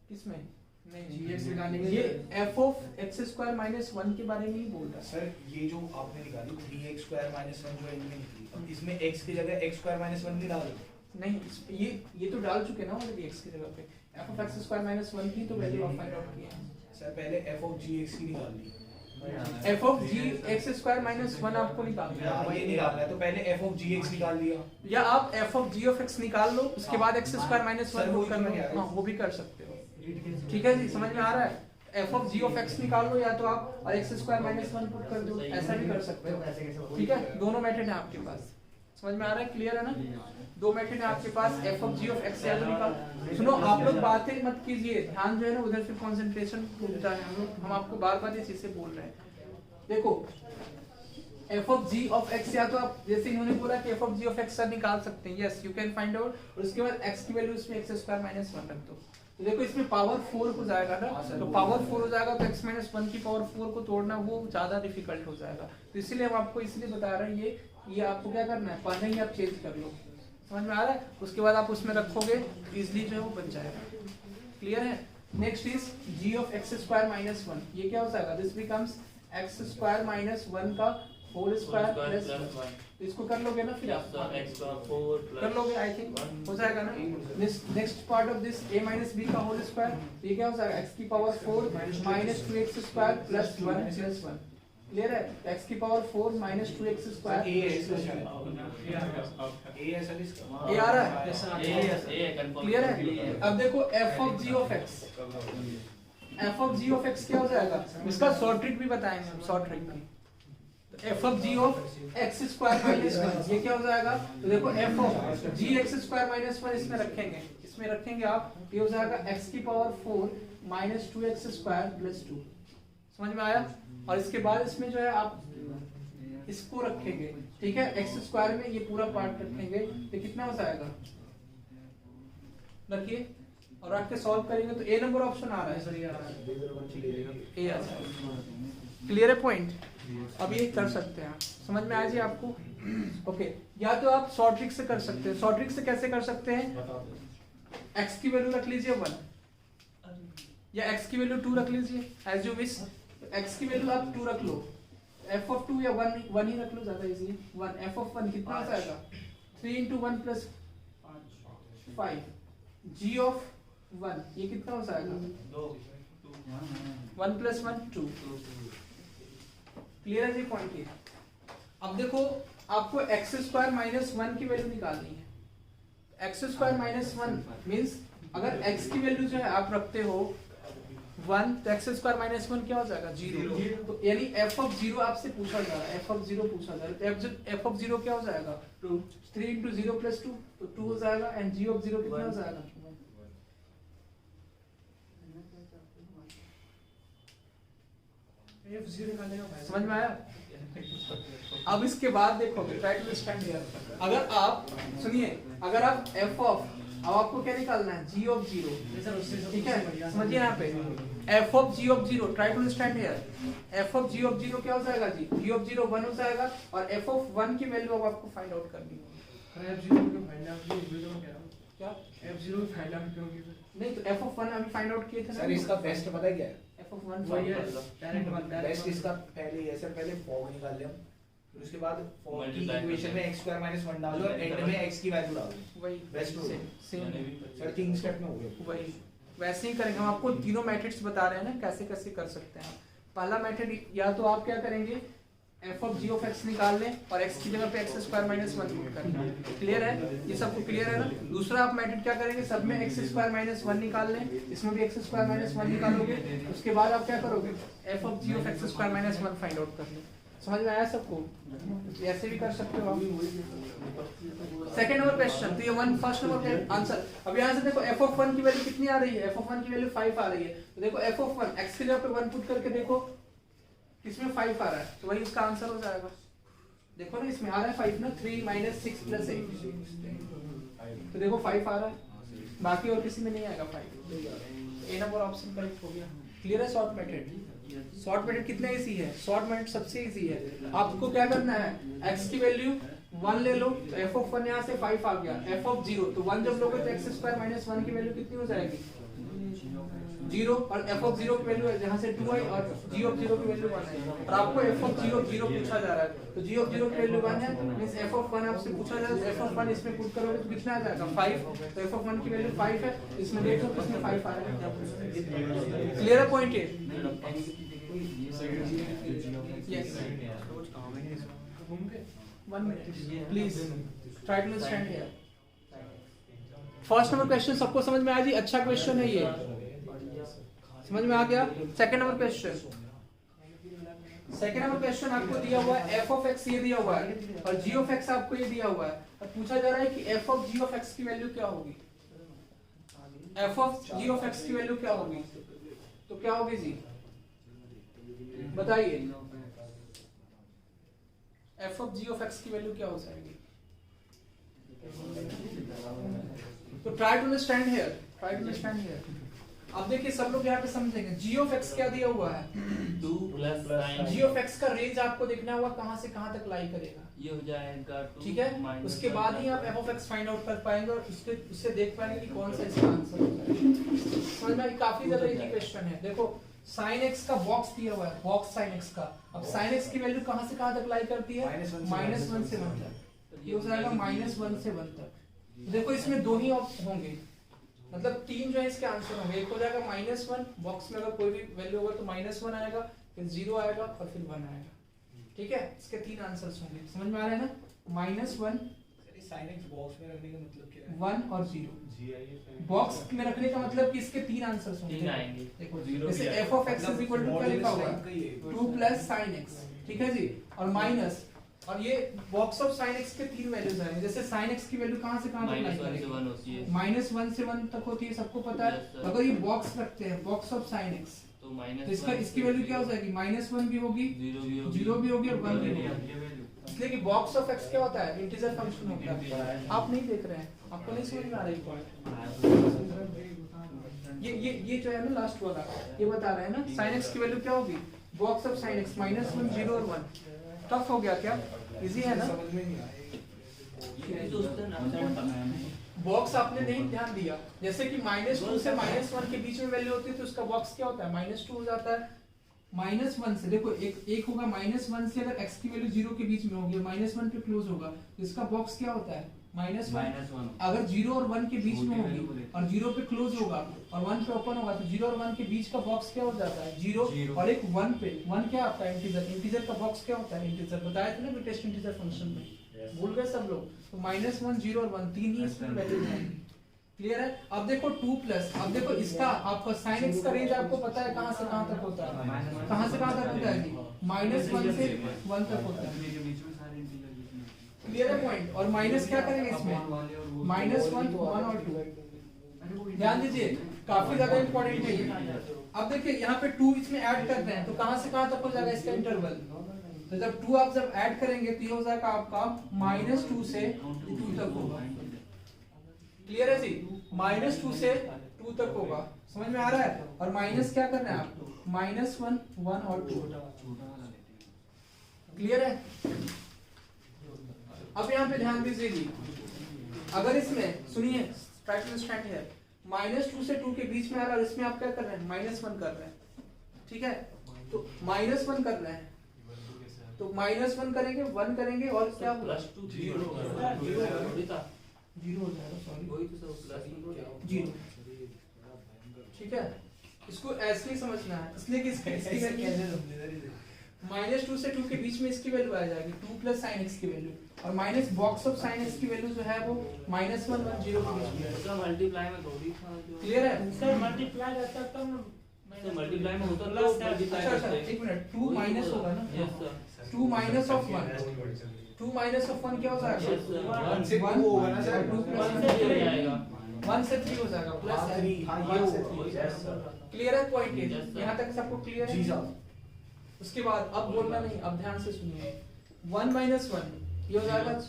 किसमें नहीं, gx निकालेंगे ये f of x square minus 1 के बारे में ही बोल रहा है। सर ये जो आपने निकाली 3x स्क्वायर माइनस 1 जो एंड में निकली, अब इसमें x की जगह x स्क्वायर माइनस 1 नहीं डाल नहीं, ये तो डाल चुके ना ऑलरेडी x की जगह पे, f of x square minus 1 की तो वैल्यू आप फाइंड आउट किए हैं। सर पहले f ऑफ gx की निकाल ली, f of g x square minus 1 आपको निकालना है, वही निकालना है, तो पहले f ऑफ gx निकाल लिया। या आप f of g of x निकाल लो, उसके बाद x square minus 1 sir, put वही कर तो लो, मैं कह रहा हूँ। हाँ वो भी कर सकते हो, ठीक है जी, समझ में आ रहा है। f of g of x निकाल लो, या तो आप और x स्क्वायर माइनस 1 पुट कर दो, ऐसा भी कर सकते हो, ठीक है, दोनों मेथड है आपके पास, समझ में आ रहा है, क्लियर है ना, दो मेथड है आपके पास, f of g of x या तो निकाल। सुनो, आप लोग बातें मत कीजिए, ध्यान जो है ना उधर, फिर कंसंट्रेशन टूटता है, हम आपको बार-बार ये चीजें बोल रहे हैं। देखो f of g of x, या तो आप जैसे इन्होंने बोला कि f of g of x sir निकाल सकते हैं, yes you can find out, और उसके बाद x की वैल्यू इसमें x स्क्वायर माइनस 1 रख दो, तो देखो इसमें पावर 4 हो जाएगा ना, तो पावर 4 हो जाएगा तो x माइनस 1 की पावर 4 को तोड़ना वो ज्यादा डिफिकल्ट हो जाएगा, तो इसलिए हम आपको इसलिए बता रहे हैं ये आपको क्या करना है, पहले ही आप चेंज कर लो, समझ में आ रहा है, उसके बाद आप उसमें रखोगे इजिली जो है वो बन जाएगा, क्लियर है। Next is g of x square minus 1, ये क्या हो जाएगा, this becomes x square minus 1 का होल स्क्वायर प्लस 1, इसको कर लोगे ना, फिर आप कर लोगे, आई थिंक हो जाएगा ना। Next part of this a minus b का होल स्क्वायर, ये क्या हो जाएगा, x की power 4 minus 2x square plus 1 plus 1, clear है, x की power 4 minus 2x square a है सर इसका, a आ रहा है, क्लियर है। अब देखो f of g of x, f of g of x क्या हो जाएगा, इसका शॉर्ट ट्रिक भी बताएंगे हम, शॉर्ट ट्रिक भी, f of g of x square minus 1 ये क्या हो जाएगा, तो देखो f of g x square minus 1 इसमें रखेंगे आप, ये हो जाएगा x की power 4 minus 2x square plus 2, समझ में आया, और इसके बाद इसमें जो है आप इसको रखेंगे, ठीक है, x स्क्वायर में ये पूरा पार्ट रखेंगे, तो कितना हो जाएगा, रखिए और रख के सॉल्व करेंगे तो a नंबर ऑप्शन आ रहा है, ए आ जाएगा, क्लियर है पॉइंट। अब ये कर सकते हैं, समझ में आ जी आपको, ओके, या तो आप शॉर्ट ट्रिक से कर सकते हैं, शॉर्ट ट्रिक से कैसे कर सकते हैं, x की वैल्यू रख लीजिए 1, या x की वैल्यू 2 रख लीजिए, एज यू विश, x की वैल्यू आप 2 रख लो, f ऑफ 2 या 1 ही रख लो, ज्यादा इजी, 1 f ऑफ 1 कितना हो जाएगा, 3 into 1 प्लस 5, g ऑफ 1 ये कितना हो जाएगा, 1 प्लस 1 2, क्लियर है जी पॉइंट ये। अब देखो आपको x स्क्वायर माइनस 1 की वैल्यू निकालनी है, x स्क्वायर माइनस 1 मीन्स अगर x की वैल्यू जो है आप रखते हो 1, तो x स्क्वायर माइनस 1 क्या हो जाएगा, 0, तो यानी f ऑफ 0 आपसे पूछा जा रहा है, f ऑफ 0 पूछा जा रहा है, तो f ऑफ 0 क्या हो जाएगा, 3 into 0 plus 2, तो 2 हो जाएगा, एंड g ऑफ 0 कितना हो जाएगा, f0 निकालने का फायदा, समझ में आया। अब इसके बाद देखो, ट्राई टू अंडरस्टैंड हियर, अगर आप सुनिए, अगर आप f ऑफ, अब आपको क्या निकालना है, g ऑफ 0, सर उससे ठीक है, समझिए यहाँ पे f of g of 0, try to understand here, f of g of 0 क्या हो जाएगा जी, g ऑफ 0 1 हो जाएगा, और f ऑफ 1 की वैल्यू अब आपको फाइंड आउट करनी है, f0 का फाइंड आउट कह रहा हूं, क्या f0 का फाइंड आउट क्यों किया, नहीं, तो f ऑफ 1 अभी फाइंड आउट किए थे सर इसका बेस्ट पता है क्या है, f ऑफ 1 वही है डायरेक्ट वन, बेस्ट इसका पहले ऐसे पहले फॉग निकाल ले हम, फिर उसके बाद फॉग की इक्वेशन में x स्क्वायर माइनस 1 डालो और एंड में x की वैल्यू डालो, वही बेस्ट हो सेम सर 3 स्टेप में हो गया, वही वैसे ही करेंगे, हम आपको तीनों मेथड्स बता रहे हैं ना कैसे कैसे कर सकते हैं। पहला मेथड, या तो आप क्या करेंगे, f of g of x निकाल लें और x की जगह पे x स्क्वायर माइनस 1 पुट करना, क्लियर है, ये सबको क्लियर है ना। दूसरा आप मेथड क्या करेंगे, सब में x स्क्वायर माइनस 1 निकाल लें, इसमें भी x स्क्वायर माइनस 1 निकालोगे, उसके बाद आप क्या करोगे, f of g of x square minus 1 find out कर लें, समझ में आया सबको? ऐसे भी कर सकते हो आप। सेकंड नंबर क्वेश्चन, तो ये वन फर्स्ट नंबर का आंसर। अब यहाँ से देखो f ऑफ 1 की वैल्यू कितनी आ रही है? f ऑफ 1 की वैल्यू 5 आ रही है। तो देखो f ऑफ 1 x की जगह पे 1 पुट करके देखो इसमें 5 आ रहा है, तो वही इसका आंसर हो जाएगा। देखो ना इसमें आ रहा है 5 ना, 3 - 6 + 8, तो देखो 5 आ रहा है, बाकी और किसी में नहीं आएगा 5। ए नंबर ऑप्शन करेक्ट हो गया। क्लियर है? शॉर्ट मेथड, शॉर्ट मेथड कितना इजी है? शॉर्ट मेथड सबसे इजी है। आपको क्या करना है, x की वैल्यू 1 ले लो, तो f ऑफ 1 यहाँ से 5 आ गया। f ऑफ 0, तो 1 जब लोगे तो x² - 1 की वैल्यू कितनी हो जाएगी? 0। और f ऑफ 0 की वैल्यू यहाँ से 2 आई और g ऑफ 0 की वैल्यू 1 है। और आपको f ऑफ 0 पूछा जा रहा है, तो g ऑफ 0 की वैल्यू 1 है, मींस f ऑफ 1 आपसे पूछा जा रहा है, तो f ऑफ 1 इसमें पुट करोगे तो कितना आ जाएगा? 5। तो f ऑफ 1 की वैल्यू 5 है, इसमें देखो किसमें 5 आ रहा है। क्लियर है पॉइंट ये? Yes. 1 minute, please try to understand here. First number question सबको समझ में आया जी? अच्छा क्वेश्चन है ये, समझ में आ गया? Second number question, second number question आपको दिया हुआ है f ऑफ x ये दिया हुआ है और g ऑफ x आपको ये दिया हुआ है। अब पूछा जा रहा है कि f of g of x की वैल्यू क्या होगी? f of g of x की वैल्यू क्या होगी? तो क्या होगी जी, बताइए। f of g of x की वैल्यू क्या हो जाएगी? तो try to understand here, try to understand here. अब देखिए सब लोग यहाँ पे समझेंगे। g ऑफ x क्या दिया हुआ है? 2 + sin g ऑफ x का रेंज आपको देखना होगा कहाँ से कहाँ तक लाई करेगा, ये हो जाएगा 2 ठीक है? उसके बाद ही आप f of x find out कर पाएंगे और उससे देख पाएंगे कि कौन सा इसका आंसर होता है। समझ में? काफी ज्यादा इजी क्वेश्चन है। देखो sin x का बॉक्स दिया हुआ है, बॉक्स sin x का। अब sin x की वैल्यू कहाँ से कहाँ तक लाई करती है? -1 से 1 तक। ये हो जाएगा -1 से 1 तक। देखो इसमें दो ही ऑप्शन होंगे, मतलब 3 जो है इसके आंसर होंगे। एक हो जाएगा -1, बॉक्स में अगर कोई भी वैल्यू होगा तो -1 आएगा, फिर 0 आएगा और फिर 1 आएगा। ठीक है, इसके 3 आंसर्स होंगे। समझ में आ रहा है ना? -1, sin x बॉक्स में रखने का मतलब क्या है? 1 और 0। बॉक्स में रखने का मतलब कि इसके 3 आंसर्स होंगे। 3 आएंगे। देखो जैसे f ऑफ x = क्या लिखा हुआ है? 2 + sin x, ठीक है जी, और माइनस, और ये बॉक्स ऑफ sin x के 3 वैल्यूज आएंगे। जैसे sin x की वैल्यू कहां से कहां तक -1 से 1 होती है, -1 से 1 तक होती है, सबको पता है। अगर ये बॉक्स रखते हैं, बॉक्स ऑफ sin x, तो इसका इसकी वैल्यू क्या हो जाएगी? -1 भी होगी, 0 भी होगी और 1 भी होगी। इसलिए कि बॉक्स ऑफ x क्या होता है? इंटीजर फंक्शन होता है। आप नहीं देख रहे हैं, आपको नहीं समझ में आ रही पॉइंट। ये जो है ना लास्ट वाला, ये बता रहे हैं ना sin x की वैल्यू क्या होगी? बॉक्स ऑफ sin x -1, 0 और 1। टफ हो गया क्या? इजी है ना? समझ में नहीं आया। ये तो उसका नाम बॉक्स आपने नहीं ध्यान दिया। जैसे कि -2 से -1 के बीच में वैल्यू होती है तो उसका बॉक्स क्या होता है? -2 हो जाता है। -1 से देखो एक होगा -1 से अगर x की वैल्यू 0 के बीच में होगी, -1 पे क्लोज होगा, तो इसका बॉक्स क्या होता है? -1। अगर 0 और 1 के बीच में होगी और 0 पे क्लोज होगा और 1 पे ओपन होगा, तो 0 और 1 के बीच का बॉक्स क्या हो जाता है? 0 और एक 1 पे। 1 क्या आपका इंटीजर, इंटीजर का बॉक्स क्या होता है? इंटीजर बताया था ना टेस्ट इंटीजर फंक्शन में, भूल गए सब लोग? तो -1, 0 और 1 तीन ही इसमें वैल्यूज आएंगी। क्लियर है? अब देखो 2+, अब देखो इसका आपका sin x का रेंज आपको पता है कहां से कहां तक होता है? कहां से कहां तक होता है जी? -1 से 1 तक होता है। क्लियर है पॉइंट? और माइनस क्या करेंगे इसमें? -1, 1 और 2। ध्यान दीजिए, काफी ज्यादा इंपॉर्टेंट है ये। अब देखिए यहाँ पे 2 इसमें ऐड करते हैं तो कहां से कहां तक हो जाएगा इसका इंटरवल? तो जब 2 आप जब ऐड करेंगे तो ये हो जाएगा आपका -2 से 2 तक होगा। क्लियर है जी? -2 से 2 तक होगा। समझ में आ रहा है? और माइनस क्या करना है आपको? -1, 1 और 2। क्लियर है? अब यहाँ पे ध्यान दीजिए जी, अगर इसमें सुनिए, ट्राई टू अंडरस्टैंड हियर, -2 से 2 के बीच में आ रहा है, इसमें आप क्या कर रहे हैं? -1 कर रहे हैं, ठीक है? तो -1 कर रहे हैं, तो -1 करेंगे, 1 करेंगे और क्या होगा? 0 होगा। 0 हो जाएगा, सॉरी, वही तो सब 0। ठीक है, इसको ऐसे ही समझना है, इसलिए कि इसकी वैल्यू -2 से 2 के बीच में इसकी वैल्यू आ जाएगी 2 + sin x की वैल्यू, और minus box of sin x की वैल्यू जो है वो -1, 1, 0 के बीच में है। इसका मल्टीप्लाई में थोड़ी था जो क्लियर है? सर मल्टीप्लाई रहता तब से मल्टीप्लाई में होता प्लस तो मल्टीप्लाई अच्छा करते एक मिनट 2 माइनस होगा ना yes sir 2 minus of 1 2 minus of 1 क्या हो जाएगा Yes, sir. 1 से 2 होगा ना सर, 2 1 से 3 हो जाएगा 1 से 3 हो जाएगा प्लस हाँ, 3 हाँ ये 1 से होगा 3 यस सर क्लियर है पॉइंट ये Yes, sir. यहाँ तक सबको क्लियर है जी साहब उसके बाद अब बोलना नहीं अब ध्यान से सुनिए 1 माइनस 1 ये हो जाएगा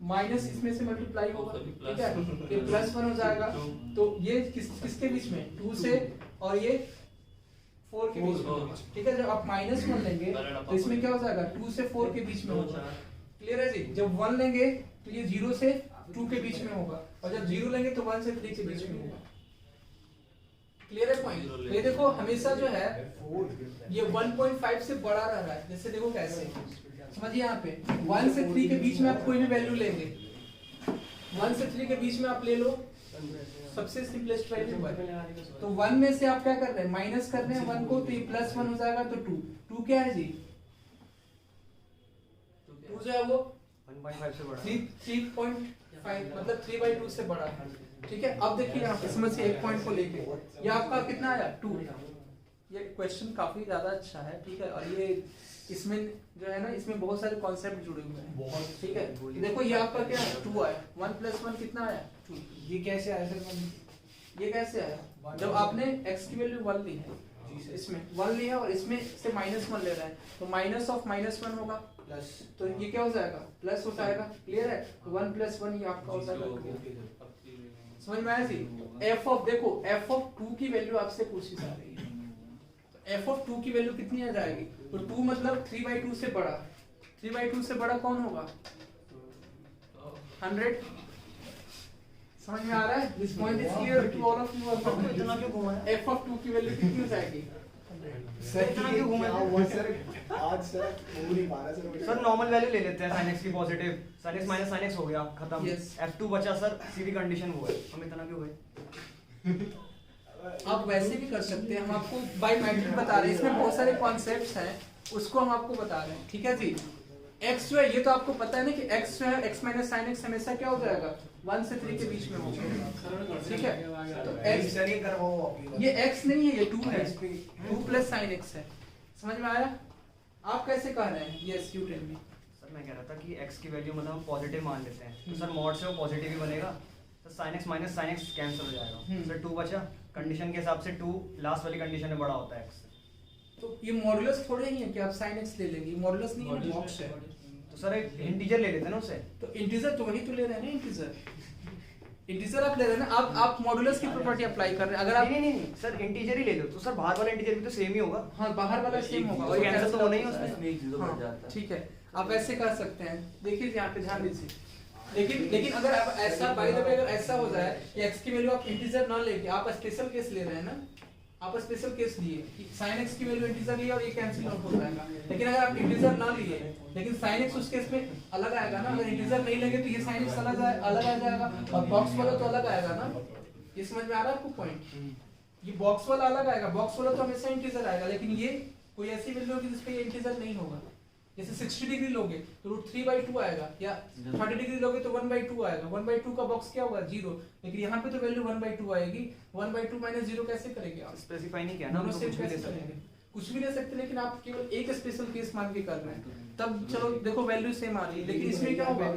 माइनस इसमें से मल्टीप्लाई होगा सभी ठीक है ये प्लस 1 हो जाएगा तो ये किसके बीच में 2 से और ये 4 के बीच में ठीक है जब आप माइनस 1 लेंगे तो इसमें क्या हो जाएगा 2 से 4 के बीच में होगा क्लियर है जी जब 1 लेंगे तो ये 0 से 2 के बीच में होगा और जब 0 लेंगे तो 1 से 3 के बीच में होगा क्लियर है पॉइंट ये देखो हमेशा जो है ये 1.5 से बड़ा रह रहा है जैसे देखो कैसे समझिए यहाँ पे 1 से 3 के बीच में आप कोई भी वैल्यू लेंगे 1 से 3 के बीच में आप ले लो सबसे सिंपलेस्ट वैल्यू 1 तो 1 में से आप क्या कर रहे हैं माइनस कर रहे हैं 1 को तो ये प्लस 1 हो जाएगा तो 2 क्या है जी 2 जो है वो 1.5 से बड़ा 3.5 मतलब 3/2 से बड़ा है ठीक है अब देखिए यहाँ पे समझिए एक पॉइंट को लेके ये आपका कितना आया 2 ये क्वेश्चन काफी ज्यादा अच्छा है ठीक है और ये इसमें जो है ना इसमें बहुत सारे कॉन्सेप्ट जुड़े हुए हैं बहुत ठीक है देखो ये आपका क्या है 2 आया 1 + 1 कितना आया 2 ये कैसे आया सर ये कैसे आया जब आपने x की वैल्यू 1 ली है इसमें 1 लिया और इसमें से -1 ले रहा है तो माइनस ऑफ -1 होगा प्लस तो ये क्या हो जाएगा प्लस हो जाएगा क्लियर है तो 1 + 1 ये आपका हो जाएगा समझ में आया जी f ऑफ देखो f ऑफ 2 की वैल्यू आपसे पूछी जा रही है तो f ऑफ 2 की वैल्यू कितनी आ जाएगी तो 2 मतलब 3/2 से बड़ा 3/2 से बड़ा कौन होगा 100 समझ में आ रहा है this point is clear to all of you इतना क्यों घुमाया f ऑफ 2 की वैल्यू कितनी हो जाएगी सर इतना क्यों घुमा क्या हुआ सर आज सर हो नहीं पा रहा सर सर नॉर्मल वैल्यू ले लेते हैं sin x की positive sin x minus sin x हो गया खत्म Yes. f2 बचा सर सीधी कंडीशन वो है हम इतना क्यों गए आप वैसे भी कर सकते हैं हम आपको बाय मैट्रिक बता रहे हैं इसमें बहुत सारे कॉन्सेप्ट्स हैं उसको हम आपको बता रहे हैं ठीक है जी x जो है ये तो आपको पता है ना कि x जो है x - sin x हमेशा क्या हो जाएगा 1 से 3 के बीच में होगा ठीक है तो x सर ये करवाओ आप ये x नहीं है ये 2 है 2 + sin x है समझ में आया आप कैसे कह रहे हैं yes you tell me sir मैं कह रहा था कि x की वैल्यू मतलब हम पॉजिटिव मान लेते हैं तो सर मॉड से वो पॉजिटिव ही बनेगा तो sin x minus sin x cancel हो जाएगा सर 2 बचा कंडीशन के हिसाब से 2 लास्ट वाली कंडीशन में बड़ा होता है x तो ये मॉडुलस थोड़े ही है कि आप sin x ले लेंगे मॉडुलस नहीं है बॉक्स है तो सर एक इंटीजर ले लेते हैं ना उससे तो इंटीजर तो वही तो ले रहे हैं ना इंटीजर आप ले रहे हैं ना आप मॉडुलस की प्रॉपर्टी अप्लाई कर रहे हैं अगर आप नहीं सर इंटीजर ही ले लो तो सर बाहर वाला इंटीजर भी तो सेम ही होगा हाँ बाहर वाला सेम होगा और कैंसिल तो होना ही है उसमें हाँ, ठीक है आप ऐसे कर सकते हैं देखिए यहाँ पे ध्यान दीजिए लेकिन अगर आप ऐसा बाय द वे अगर ऐसा हो जाए कि x की वैल्यू आप इंटीजर ना लेके आप स्पेशल केस ले रहे हैं ना आप स्पेशल केस लिए कि sin x की वैल्यू इंटीजर लिए और ये कैंसिल आउट हो जाएगा लेकिन अगर आप इंटीजर ना लिए लेकिन sin x उस केस में अलग आएगा ना अगर इंटीजर नहीं लेंगे तो ये sin x अलग आ जाएगा और बॉक्स वाला तो अलग आएगा ना ये समझ में आ रहा है आपको पॉइंट ये बॉक्स वाला अलग आएगा बॉक्स वाला तो हमेशा इंटीजर आएगा लेकिन ये कोई ऐसी वैल्यू होगी जिस पे ये इंटीजर नहीं होगा जैसे 60 डिग्री लोगे तो √3/2 आएगा या 30 डिग्री लोगे तो 1/2 आएगा 1/2 का बॉक्स क्या होगा 0 लेकिन यहाँ पे तो वैल्यू 1/2 आएगी 1/2 - 0 कैसे करेंगे आप स्पेसिफाई नहीं किया ना हम दोनों तो से कुछ भी ले कैसे सकते करेंगे हैं कुछ भी ले सकते हैं लेकिन आप केवल एक स्पेशल केस मान के कर रहे हैं तब चलो देखो वैल्यू सेम आ रही है लेकिन इसमें क्या होगा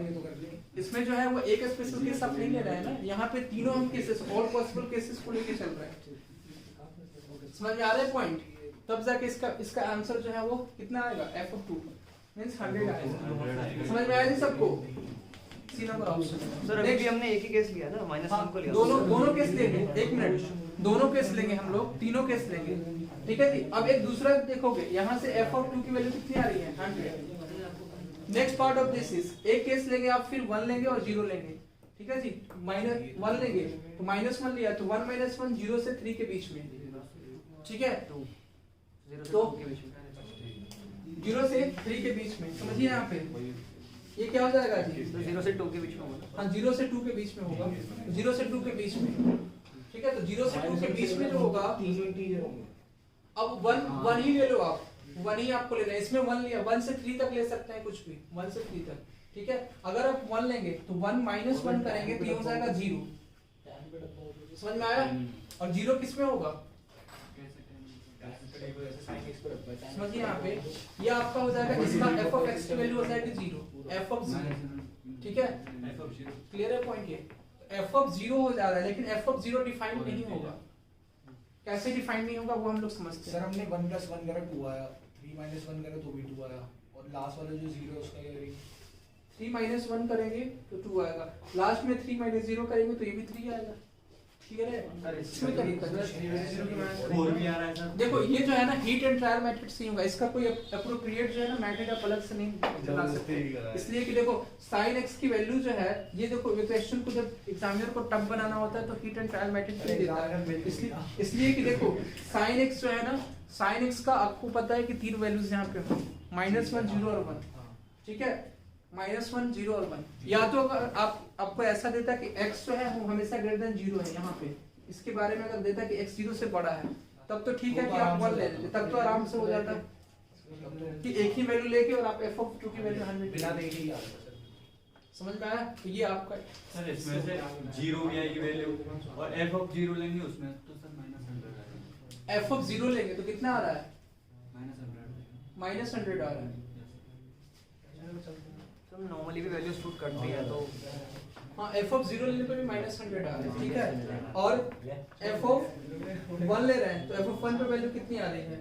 इसमें जो है वो एक स्पेशल केस आप नहीं ले रहे हैं ना यहाँ पे तीनों हम केसेस ऑल पॉसिबल केसेस को लेके चल रहे हैं समझ में आ रहा है पॉइंट तब जाके इसका आंसर जो है वो कितना आएगा f of 2 मींस 100 आएगा समझ में आया जी सबको सी नंबर ऑप्शन सर अभी भी हमने एक ही केस लिया ना -1 को लिया दोनों केस लेंगे एक मिनट दोनों केस लेंगे हम लोग तीनों केस लेंगे ठीक है जी अब एक दूसरा देखोगे यहाँ से f of 2 की वैल्यू कितनी आ रही है 100 next part of this is एक केस लेंगे आप फिर 1 लेंगे और 0 लेंगे ठीक है जी -1 लेंगे तो -1 लिया तो 1 - 1 0 से 3 के बीच में ठीक है 0 से तो 2 के बीच में 0 से 3 के बीच में समझिए यहाँ पे ये क्या हो जाएगा जी तो 0 से 2 के बीच में होगा हाँ 0 से 2 के बीच में होगा 0 से 2 के बीच में ठीक है तो 0 से 2 के बीच में जो होगा तीनों इंटीजर होंगे अब 1 ही ले लो आप 1 ही आपको लेना है इसमें 1 लिया 1 से 3 तक ले सकते हैं कुछ भी 1 से 3 तक ठीक है अगर आप 1 लेंगे तो 1 - 1 करेंगे तो ये हो जाएगा 0 समझ में आया और 0 किस में होगा एक वजह से sin x को रखा है sin समझिए यहाँ पे ये आपका हो जाएगा, इसका f ऑफ x की वैल्यू हो जाएगी 0, f ऑफ 0, ठीक है, क्लियर है पॉइंट ये, f ऑफ 0 हो जा रहा है, लेकिन f ऑफ 0 डिफाइन नहीं होगा। कैसे डिफाइन नहीं होगा वो हम लोग समझते सर हैं। हमने 1 + 1 करा 2 आया, 3 - 1 करा तो भी 2 आया, और लास्ट वाला जो 0 है उसका क्या करेंगे? 3 - 1 करेंगे तो 2 आएगा, लास्ट में 3 - 0 करेंगे तो ये भी 3 आएगा, क्लियर है? इसमें क्या दिक्कत है? 4 भी आ रहा है सर। देखो ये जो है ना हीट एंड ट्रायल मेथड से ही होगा, इसका कोई अप्रोप्रिएट जो है ना मेथड आप अलग से नहीं चला सकते, इसलिए कि देखो sin x की वैल्यू जो है, ये देखो ये क्वेश्चन को जब एग्जामिनर को टफ बनाना होता है तो हीट एंड ट्रायल मेथड से देता है, इसलिए कि देखो sin x जो है ना, sin x का आपको पता है कि तीन वैल्यूज यहाँ पे होंगी, -1, 0 और 1, ठीक है, -1, 0 और 1, या तो अगर आपको ऐसा देता कि x जो है वो हमेशा ग्रेटर देन 0 है, यहाँ पे इसके बारे में अगर देता कि x 0 से बड़ा है तब तो ठीक है कि आप 1 ले लेते, तब तो आराम से हो जाता कि एक ही वैल्यू लेके और आप f ऑफ 2 की वैल्यू 100 बिना देखे ही आ गया सर। समझ में आया? तो ये आपका सर इसमें से 0 भी आएगी वैल्यू और f ऑफ 0 लेंगे उसमें तो सर -100 आएगा। f ऑफ 0 लेंगे तो कितना आ रहा है? -100 -100 आ रहा है। तो नॉर्मली भी वैल्यू शूट करती है तो हाँ f ऑफ 0 लेने पे भी -100 आ रहा है, ठीक है, और f ऑफ 1 ले रहे हैं तो f ऑफ 1 पे वैल्यू कितनी आ रही है?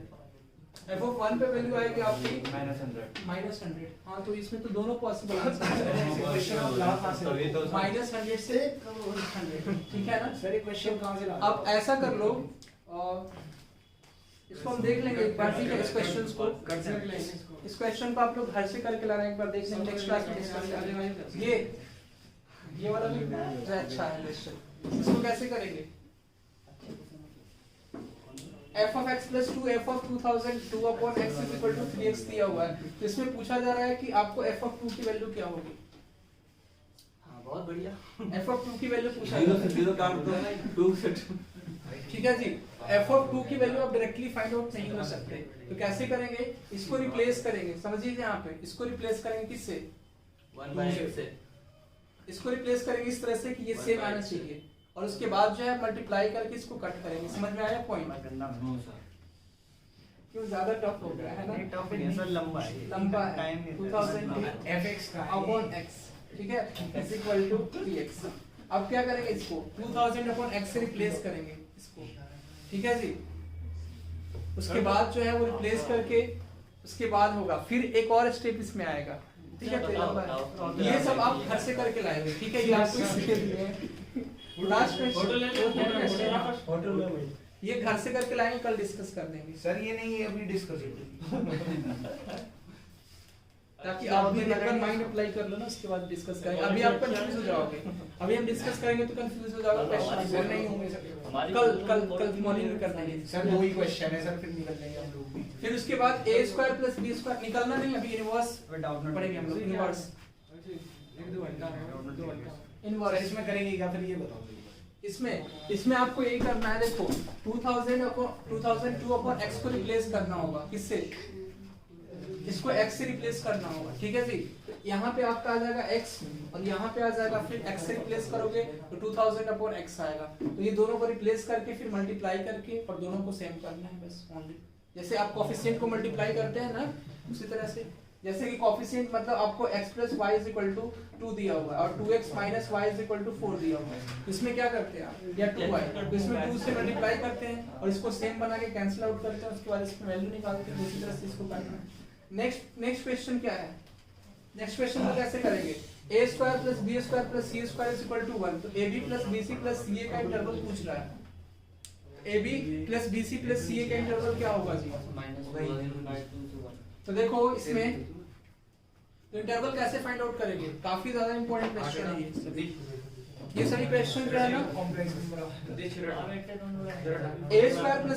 f ऑफ 1 पे वैल्यू आएगी आपकी -100। हाँ तो इसमें तो दोनों पॉसिबल आंसर है, क्वेश्चन आप ला कहां से तभी तो -100 से 100, ठीक है ना? सर ये क्वेश्चन कहां से ला? अब ऐसा कर लो, इसको हम देख लेंगे एक बार, ठीक है, इस क्वेश्चंस को इस क्वेश्चन को आप लोग घर से करके लाना, एक बार देख लेंगे, नेक्स्ट क्लास में डिस्कस करेंगे। ये वाला भी जो अच्छा है क्वेश्चन, इसको कैसे करेंगे? f of x plus 2 f of 2000 2 upon x is equal to 3x दिया हुआ है, तो इसमें पूछा जा रहा है कि आपको f of 2 की वैल्यू क्या होगी? हाँ बहुत बढ़िया। f of 2 की वैल्यू पूछा जा रहा है, 0 काट दो 2 से 2 ठीक है जी। f of 2 की वैल्यू आप डायरेक्टली फाइंड आउट नहीं कर सकते, तो कैसे करेंगे? इसको रिप्लेस करेंगे, समझिए यहाँ पे इसको रिप्लेस करेंगे किससे? 1/x से इसको रिप्लेस करेंगे इस तरह से कि ये सेम आना चाहिए, और उसके बाद जो है मल्टीप्लाई करके इसको कट करेंगे। समझ में आया पॉइंट? नो सर क्यों ज्यादा टफ हो गया है ना? नहीं टफ नहीं है सर, लंबा है, लंबा है, टाइम नहीं 2000 fx का अपॉन x, ठीक है, इज इक्वल टू 3x। अब क्या करेंगे? इसको 2000 अपॉन x से रिप्लेस करेंगे इसको, ठीक है जी। उसके बाद जो है वो रिप्लेस करके उसके बाद होगा, फिर एक और स्टेप इसमें आएगा, ठीक है, फिर लंबा है। ये सब आप घर से करके लाएंगे, ठीक है, ये आपको इसके लिए लास्ट क्वेश्चन ये घर से करके लाएंगे, कल डिस्कस कर देंगे सर ये नहीं है अभी डिस्कस ताकि आप भी एक बार माइंड अप्लाई कर लो ना, उसके बाद डिस्कस करेंगे। अभी आप कंफ्यूज हो जाओगे, अभी हम डिस्कस करेंगे तो कंफ्यूज हो जाओगे, क्वेश्चन सर नहीं होंगे सर। कल मॉर्निंग में कर देंगे सर दो ही क्वेश्चन है सर, फिर निकल जाएंगे हम लोग भी। फिर उसके बाद a² + b² निकालना नहीं, अभी इनवर्स डाउट नॉट पढ़ेंगे हम लोग, इनवर्स सर इनवर्स इसमें करेंगे क्या फिर ये बताओ। इसमें आपको यही करना है, देखो 2002 अपॉन x को रिप्लेस करना होगा, किससे? इसको x से रिप्लेस करना होगा, ठीक है जी। तो यहाँ पे आपका आ जाएगा x और यहाँ पे आ जाएगा, फिर x से रिप्लेस करोगे तो 2000 अपॉन x आएगा। तो ये दोनों को रिप्लेस करके फिर मल्टीप्लाई करके और दोनों को सेम करना है बस, ओनली। जैसे आप कोफिशिएंट को मल्टीप्लाई करते हैं ना, उसी तरह से, जैसे कि कोफिशिएंट मतलब आपको x + y = 2 दिया हुआ है और 2x - y = 4 दिया हुआ है, इसमें क्या करते हैं आप? या 2y, तो इसमें 2 से मल्टीप्लाई करते हैं और इसको सेम बना के कैंसिल आउट करते हैं, उसके बाद इसकी वैल्यू निकालते हैं, उसी तरह से इसको करना है। नेक्स्ट क्वेश्चन क्या है? नेक्स्ट क्वेश्चन को कैसे करेंगे? a² + b² + c² = 1, तो ab + bc + ca का इंटरवल पूछ रहा है। ab + bc + ca का इंटरवल क्या होगा जी? तो देखो इसमें तो इंटरवल कैसे फाइंड आउट करेंगे? काफी ज्यादा इंपॉर्टेंट क्वेश्चन है ये सभी क्वेश्चन जो है ना कॉम्प्लेक्स नंबर a²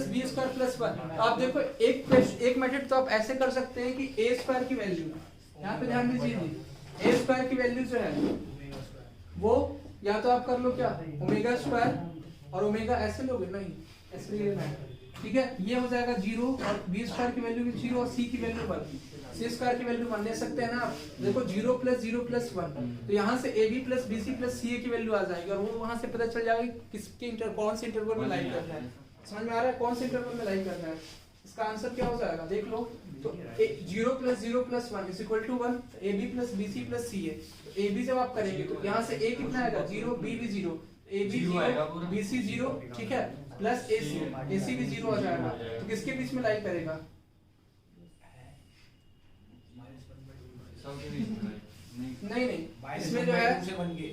+ b² + 1। आप देखो एक मेथड तो आप ऐसे कर सकते हैं कि a² की वैल्यू, यहाँ पे ध्यान दीजिए, a² की वैल्यू जो है वो या तो आप कर लो क्या, ω² और ओमेगा ऐसे लोगे, नहीं ऐसे लेना है, ठीक है। ये हो जाएगा 0 और b² की वैल्यू भी 0 और c की वैल्यू 1, c² की वैल्यू 1 ले सकते हैं ना आप। देखो 0 + 0 + 1, तो यहाँ से ab + bc + ca की वैल्यू आ जाएगी और वो वहां से पता चल जाएगा किसके कौन से इंटरवल में लाई करना है। समझ में आ रहा है? कौन से इंटरवल में लाई करना है? इसका आंसर क्या हो जाएगा देख लो। तो 0 + 0 + 1 = 1, AB + BC + CA। तो AB जब आप करेंगे तो यहाँ से A कितना आएगा 0, B भी 0, AB 0, BC 0, ठीक है, प्लस AC भी 0 हो जाएगा। तो किसके बीच में लाई करेगा? सबके बीच में नहीं इसमें जो है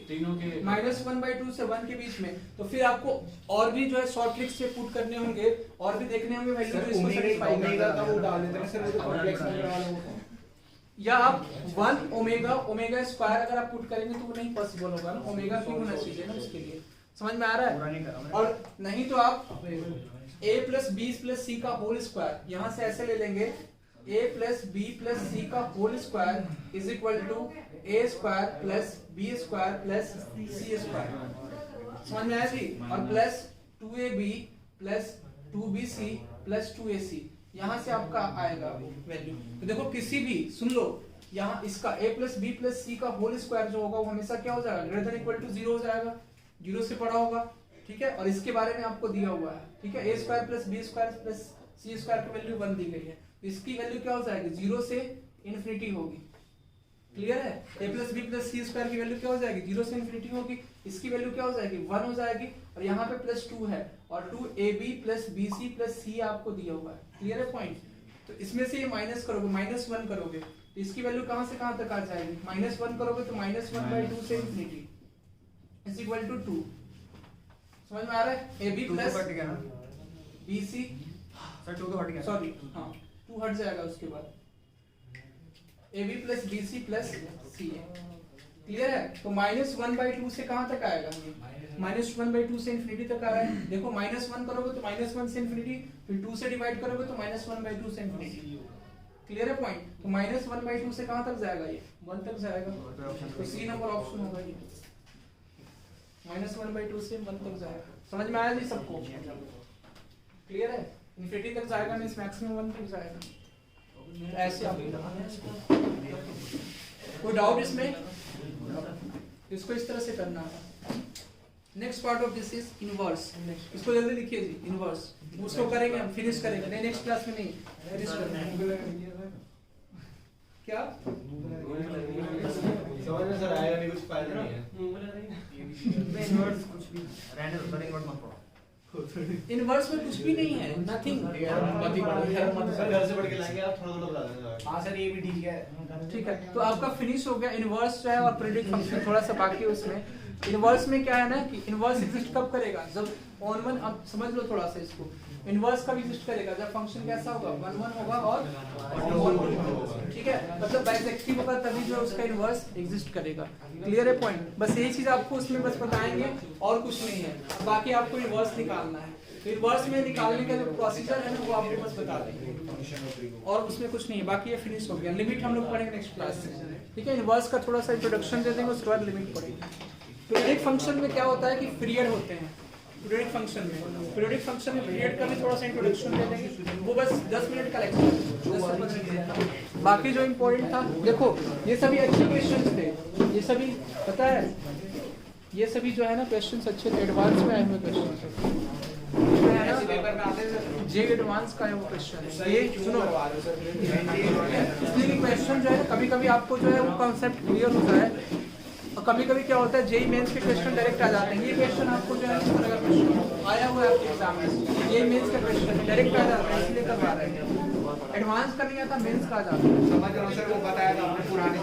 तीनों के -1/2 से 1 के बीच में। तो फिर आपको और भी जो है शॉर्ट ट्रिक्स से पुट करने होंगे और भी देखने होंगे वैल्यू जो इसको सेटिस्फाई करेगा। वो डाल देते हैं सर, वो तो कॉम्प्लेक्स नंबर वाला होता है। या आप 1 ओमेगा स्क्वायर अगर आप पुट करेंगे तो वो नहीं पॉसिबल होगा ना, ओमेगा क्यों होना चाहिए ना उसके लिए। समझ में आ रहा है? और नहीं तो आप a + b + c का होल स्क्वायर यहाँ से ऐसे ले लेंगे, a + b + c का whole square = a² + b² + c²। समझ में आया जी? और प्लस 2ab + 2bc + 2ac यहाँ से आपका आएगा वैल्यू। तो देखो किसी भी सुन लो, यहाँ इसका a + b + c का होल स्क्वायर जो होगा वो हमेशा क्या हो जाएगा > 0 हो जाएगा, 0 से बड़ा होगा, ठीक है। और इसके बारे में आपको दिया हुआ है, ठीक है, a² + b² + c² की वैल्यू 1 दी गई है। तो इसकी वैल्यू क्या हो जाएगी 0 से इन्फिनिटी होगी। क्लियर है? a + b + c² की वैल्यू क्या हो जाएगी 0 से इन्फिनिटी होगी। इसकी वैल्यू क्या हो जाएगी 1 हो जाएगी। और यहाँ पे +2 है और 2ab + bc + c आपको दिया हुआ है। क्लियर है पॉइंट? तो इसमें से ये माइनस करोगे, -1 करोगे तो इसकी वैल्यू कहाँ से कहाँ तक आ जाएगी, -1 करोगे तो -1/2 से इन्फिनिटी = 2। समझ में आ रहा है? ab + bc सर 2 तो हट गया, सॉरी हाँ 2 हट जाएगा उसके बाद ab + bc + ca। क्लियर है? तो -1/2 से कहाँ तक आएगा ये, -1/2 से इन्फिनिटी तक आ रहा है। देखो -1 करोगे तो -1 से इन्फिनिटी, फिर 2 से डिवाइड करोगे तो -1/2 से इन्फिनिटी। क्लियर है पॉइंट? तो -1/2 से कहाँ तक जाएगा ये 1 तक जाएगा। तो सी नंबर ऑप्शन होगा ये, -1/2 से 1 तक जाएगा। समझ में आया जी सबको? क्लियर है? इन्फिनिटी तक जाएगा मींस मैक्सिमम 1 तक जाएगा। ऐसे आप कोई डाउट इसमें? इसको इस तरह से करना है। Next part of this is inverse. इसको जल्दी लिखिए जी, इनवर्स। उसको करेंगे हम, फिनिश करेंगे, नहीं नेक्स्ट क्लास में नहीं, फिनिश करेंगे। क्या समझ में सर आएगा नहीं, कुछ फायदा नहीं है। इनवर्स कुछ भी रैंडम सर इनवर्स मत पढ़ो। इनवर्स में कुछ भी नहीं है, नथिंग। सर घर से पढ़ के लाएंगे, आप थोड़ा थोड़ा बता देना। हाँ सर ये भी ठीक है। ठीक है, तो आपका फिनिश हो गया इनवर्स जो है और प्रेडिक्ट फंक्शन थोड़ा सा बाकी है उसमें। इनवर्स में क्या है ना कि इनवर्स एग्जिस्ट कब करेगा, जब ऑन वन, अब समझ लो थोड़ा सा इसको, इनवर्स कब एग्जिस्ट करेगा जब फंक्शन कैसा होगा 1 1 होगा और 1 1, ठीक है, मतलब बाइसेक्टिव होगा तभी जो उसका इनवर्स एग्जिस्ट करेगा। क्लियर है पॉइंट? बस यही चीज आपको उसमें बस बताएंगे और कुछ नहीं है, बाकी आपको इनवर्स निकालना है। तो इनवर्स में निकालने का जो प्रोसीजर है ना वो आपको बस बता देंगे और उसमें कुछ नहीं है, बाकी ये फिनिश हो गया। लिमिट हम लोग पढ़ेंगे नेक्स्ट क्लास में, ठीक है। इनवर्स का थोड़ा सा इंट्रोडक्शन दे देंगे, उसके बाद लिमिट पढ़ेंगे। पीरियडिक फंक्शन में क्या होता है कि पीरियड होते हैं पीरियडिक फंक्शन में पीरियड का भी थोड़ा सा इंट्रोडक्शन दे देंगे, वो बस 10 मिनट का लेक्चर, 10 से 15 मिनट का। बाकी जो इम्पोर्टेंट था, देखो ये सभी अच्छे क्वेश्चंस थे, ये सभी पता है, ये सभी जो है ना क्वेश्चंस अच्छे थे, एडवांस में आए हुए क्वेश्चन पेपर में आते हैं जे एडवांस का है वो क्वेश्चन है। ये सुनो, इसलिए क्वेश्चन जो है ना कभी कभी आपको जो है वो कॉन्सेप्ट क्लियर होता है और कभी कभी क्या होता है जेई मेंस के क्वेश्चन डायरेक्ट आ जाते हैं। ये क्वेश्चन आपको जो है इस तरह का क्वेश्चन आया हुआ है आपके एग्जाम में, जेई मेंस का क्वेश्चन डायरेक्ट आ जाता है, इसलिए करवा रहे हैं। एडवांस का नहीं आता, मेंस का आ जाता है। समझ रहे हो सर, वो बताया था हमने पुराने